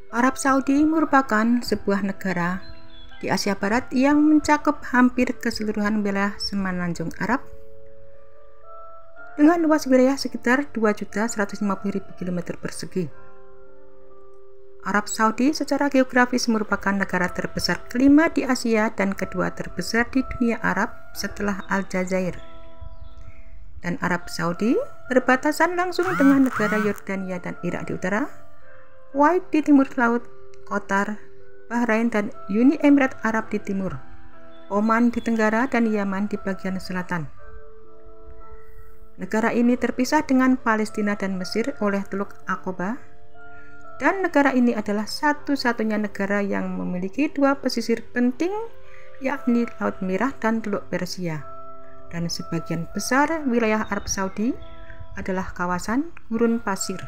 Arab Saudi merupakan sebuah negara di Asia Barat yang mencakup hampir keseluruhan wilayah Semenanjung Arab dengan luas wilayah sekitar 2.150.000 km persegi. Arab Saudi secara geografis merupakan negara terbesar kelima di Asia dan kedua terbesar di dunia Arab setelah Aljazair. Dan Arab Saudi berbatasan langsung dengan negara Yordania dan Irak di utara, Kuwait di timur laut, Qatar, Bahrain dan Uni Emirat Arab di timur, Oman di tenggara dan Yaman di bagian selatan. Negara ini terpisah dengan Palestina dan Mesir oleh Teluk Aqaba, dan negara ini adalah satu-satunya negara yang memiliki dua pesisir penting, yakni Laut Merah dan Teluk Persia. Dan sebagian besar wilayah Arab Saudi adalah kawasan gurun pasir.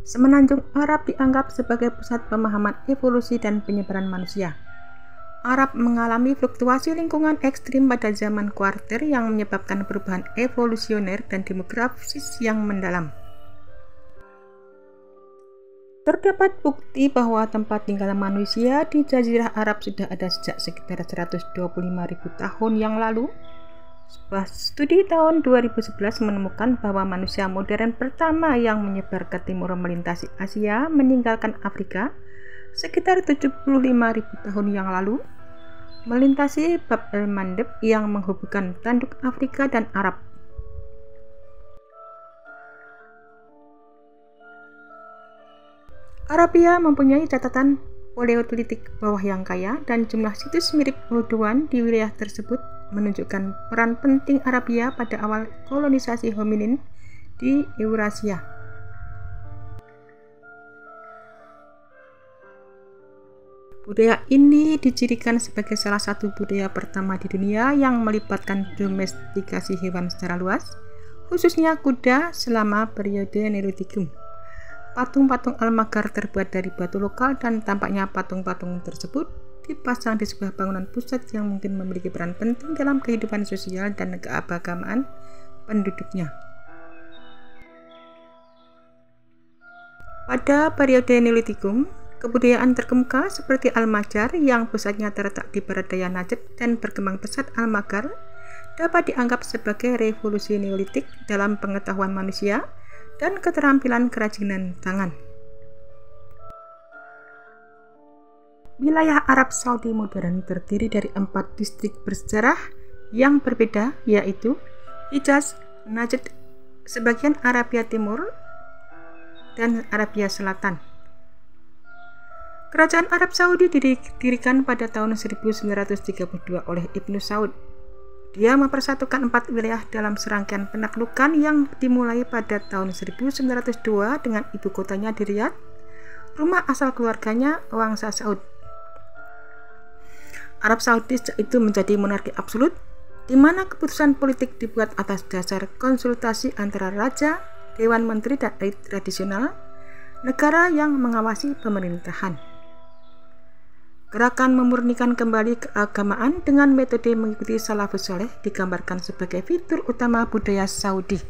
Semenanjung Arab dianggap sebagai pusat pemahaman evolusi dan penyebaran manusia. Arab mengalami fluktuasi lingkungan ekstrim pada zaman kuarter yang menyebabkan perubahan evolusioner dan demografis yang mendalam. Terdapat bukti bahwa tempat tinggal manusia di Jazirah Arab sudah ada sejak sekitar 125.000 tahun yang lalu. Sebuah studi tahun 2011 menemukan bahwa manusia modern pertama yang menyebar ke timur melintasi Asia meninggalkan Afrika sekitar 75.000 tahun yang lalu, melintasi Bab el-Mandeb yang menghubungkan tanduk Afrika dan Arab. Arabia mempunyai catatan paleolitik bawah yang kaya, dan jumlah situs mirip Hodouan di wilayah tersebut menunjukkan peran penting Arabia pada awal kolonisasi hominin di Eurasia. Budaya ini dicirikan sebagai salah satu budaya pertama di dunia yang melibatkan domestikasi hewan secara luas, khususnya kuda selama periode Neolitikum. Patung-patung Al-Maghar terbuat dari batu lokal, dan tampaknya patung-patung tersebut dipasang di sebuah bangunan pusat yang mungkin memiliki peran penting dalam kehidupan sosial dan keagamaan penduduknya. Pada periode Neolitikum, kebudayaan terkemuka seperti Al-Maghar yang pusatnya terletak di barat daya Najd dan berkembang pesat Al-Maghar dapat dianggap sebagai revolusi Neolitik dalam pengetahuan manusia dan keterampilan kerajinan tangan. Wilayah Arab Saudi modern terdiri dari 4 distrik bersejarah yang berbeda, yaitu Hijaz, Najd, sebagian Arabia Timur, dan Arabia Selatan. Kerajaan Arab Saudi didirikan pada tahun 1932 oleh Ibnu Saud. Dia mempersatukan 4 wilayah dalam serangkaian penaklukan yang dimulai pada tahun 1902 dengan ibu kotanya di Riyadh, rumah asal keluarganya Wangsa Saud. Arab Saudi sejak itu menjadi monarki absolut, di mana keputusan politik dibuat atas dasar konsultasi antara raja, dewan menteri, dan elit tradisional, negara yang mengawasi pemerintahan. Gerakan memurnikan kembali keagamaan dengan metode mengikuti salafus saleh digambarkan sebagai fitur utama budaya Saudi.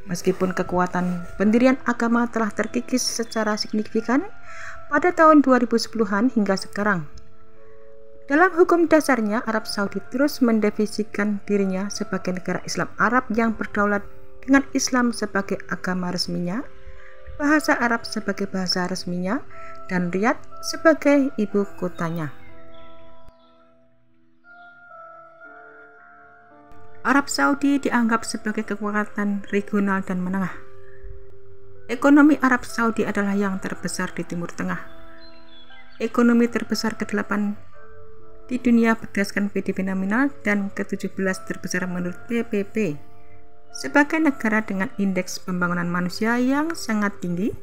Meskipun kekuatan pendirian agama telah terkikis secara signifikan pada tahun 2010-an hingga sekarang. Dalam hukum dasarnya, Arab Saudi terus mendefinisikan dirinya sebagai negara Islam Arab yang berdaulat dengan Islam sebagai agama resminya, bahasa Arab sebagai bahasa resminya, dan Riyadh sebagai ibu kotanya. Arab Saudi dianggap sebagai kekuatan regional dan menengah. Ekonomi Arab Saudi adalah yang terbesar di Timur Tengah. Ekonomi terbesar ke-8 di dunia berdasarkan PDB nominal dan ke-17 terbesar menurut PPP. Sebagai negara dengan indeks pembangunan manusia yang sangat tinggi,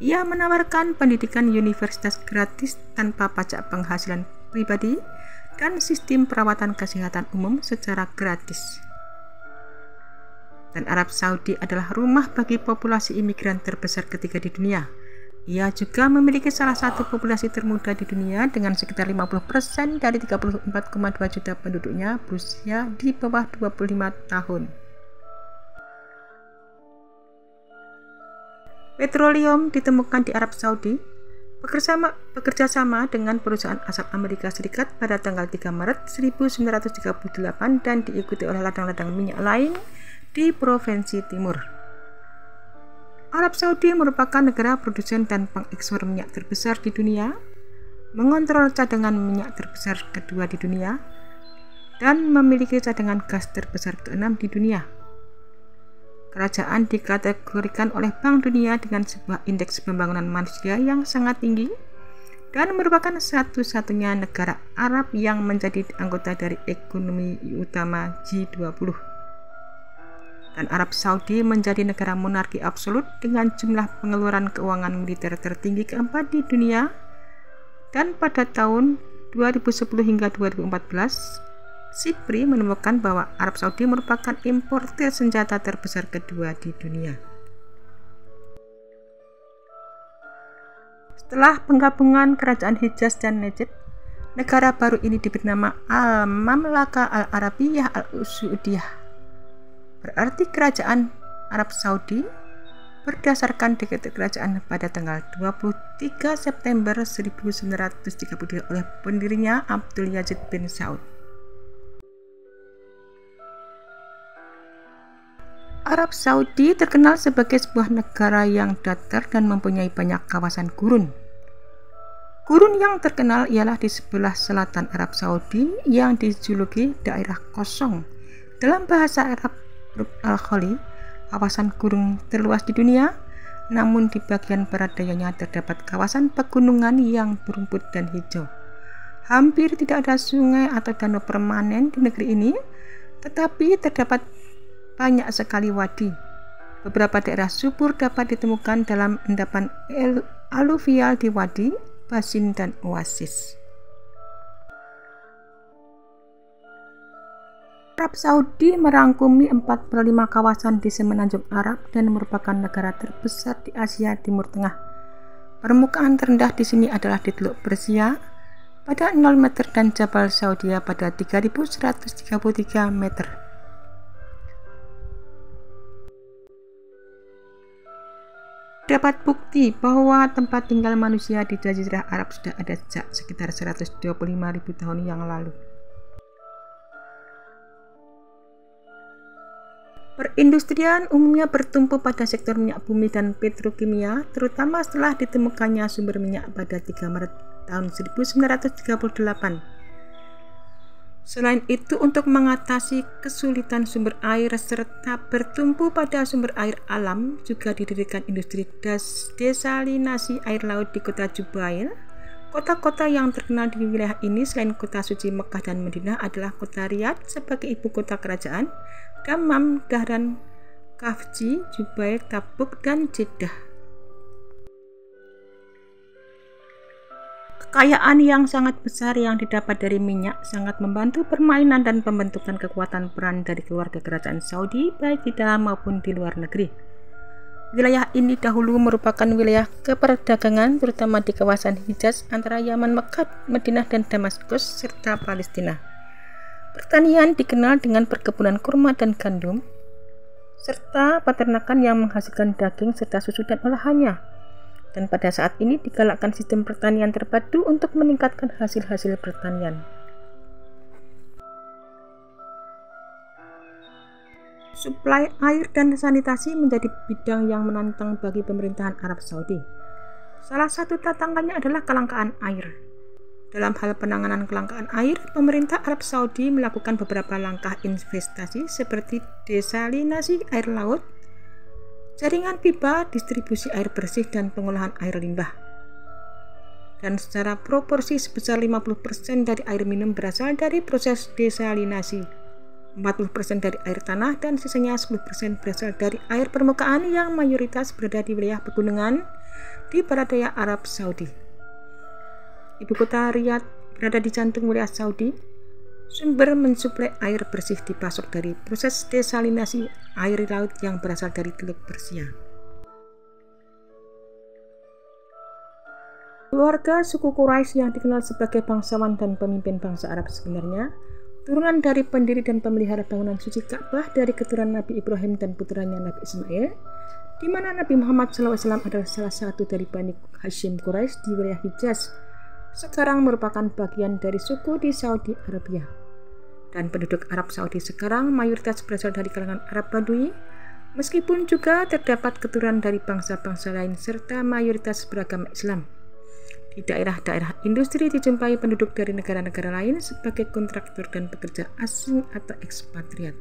ia menawarkan pendidikan universitas gratis tanpa pajak penghasilan pribadi dan sistem perawatan kesehatan umum secara gratis. Dan Arab Saudi adalah rumah bagi populasi imigran terbesar ketiga di dunia. Ia juga memiliki salah satu populasi termuda di dunia dengan sekitar 50% dari 34,2 juta penduduknya berusia di bawah 25 tahun. Petroleum ditemukan di Arab Saudi bekerja sama dengan perusahaan asal Amerika Serikat pada tanggal 3 Maret 1938 dan diikuti oleh ladang-ladang minyak lain di provinsi timur. Arab Saudi merupakan negara produsen dan pengekspor minyak terbesar di dunia, mengontrol cadangan minyak terbesar kedua di dunia, dan memiliki cadangan gas terbesar ke-6 di dunia. Kerajaan dikategorikan oleh Bank Dunia dengan sebuah indeks pembangunan manusia yang sangat tinggi dan merupakan satu-satunya negara Arab yang menjadi anggota dari ekonomi utama G20. Dan Arab Saudi menjadi negara monarki absolut dengan jumlah pengeluaran keuangan militer tertinggi keempat di dunia, dan pada tahun 2010 hingga 2014 SIPRI menemukan bahwa Arab Saudi merupakan importir senjata terbesar kedua di dunia. Setelah penggabungan kerajaan Hijaz dan Najd, negara baru ini diberi nama Al-Mamlakah Al-Arabiyah Al-Saudiyah, berarti kerajaan Arab Saudi, berdasarkan dekret kerajaan pada tanggal 23 September 1933 oleh pendirinya Abdul Yazid bin Saud. Arab Saudi terkenal sebagai sebuah negara yang datar dan mempunyai banyak kawasan gurun. Gurun yang terkenal ialah di sebelah selatan Arab Saudi yang dijuluki daerah kosong. Dalam bahasa Arab Rub al-Khali, kawasan gurun terluas di dunia, namun di bagian barat dayanya terdapat kawasan pegunungan yang berumput dan hijau. Hampir tidak ada sungai atau danau permanen di negeri ini, tetapi terdapat banyak sekali wadi. Beberapa daerah subur dapat ditemukan dalam endapan aluvial di wadi, basin, dan oasis. Arab Saudi merangkumi 45 kawasan di semenanjung Arab dan merupakan negara terbesar di Asia Timur Tengah. Permukaan terendah di sini adalah di Teluk Persia pada 0 meter dan Jabal Saudia pada 3133 meter. Dapat bukti bahwa tempat tinggal manusia di Jazirah Arab sudah ada sejak sekitar 125.000 tahun yang lalu. Perindustrian umumnya bertumpu pada sektor minyak bumi dan petrokimia, terutama setelah ditemukannya sumber minyak pada 3 Maret tahun 1938. Selain itu, untuk mengatasi kesulitan sumber air serta bertumpu pada sumber air alam, juga didirikan industri desalinasi air laut di kota Jubail. Kota-kota yang terkenal di wilayah ini selain kota suci Mekah dan Madinah adalah kota Riyadh sebagai ibu kota kerajaan, Dammam, Dahran, Khafji, Jubail, Tabuk, dan Jeddah. Kekayaan yang sangat besar yang didapat dari minyak sangat membantu permainan dan pembentukan kekuatan peran dari keluarga kerajaan Saudi baik di dalam maupun di luar negeri. Wilayah ini dahulu merupakan wilayah keperdagangan terutama di kawasan Hijaz antara Yaman, Mekah, Madinah, dan Damaskus serta Palestina. Pertanian dikenal dengan perkebunan kurma dan gandum serta peternakan yang menghasilkan daging serta susu dan olahannya. Dan pada saat ini digalakkan sistem pertanian terpadu untuk meningkatkan hasil-hasil pertanian. Suplai air dan sanitasi menjadi bidang yang menantang bagi pemerintahan Arab Saudi. Salah satu tantangannya adalah kelangkaan air. Dalam hal penanganan kelangkaan air, pemerintah Arab Saudi melakukan beberapa langkah investasi seperti desalinasi air laut, jaringan pipa, distribusi air bersih, dan pengolahan air limbah. Dan secara proporsi sebesar 50% dari air minum berasal dari proses desalinasi, 40% dari air tanah, dan sisanya 10% berasal dari air permukaan yang mayoritas berada di wilayah pegunungan di barat daya Arab Saudi. Ibu kota Riyadh berada di jantung wilayah Saudi. Sumber mensuplai air bersih dipasok dari proses desalinasi air laut yang berasal dari Teluk Persia. Keluarga suku Quraisy yang dikenal sebagai bangsawan dan pemimpin bangsa Arab sebenarnya turunan dari pendiri dan pemelihara bangunan suci Ka'bah dari keturunan Nabi Ibrahim dan putranya Nabi Ismail, di mana Nabi Muhammad SAW adalah salah satu dari Bani Hashim Quraisy di wilayah Hijaz, sekarang merupakan bagian dari suku di Saudi Arabia. Dan penduduk Arab Saudi sekarang mayoritas berasal dari kalangan Arab Badui, meskipun juga terdapat keturunan dari bangsa-bangsa lain serta mayoritas beragama Islam. Di daerah-daerah industri dijumpai penduduk dari negara-negara lain sebagai kontraktor dan pekerja asing atau ekspatriat.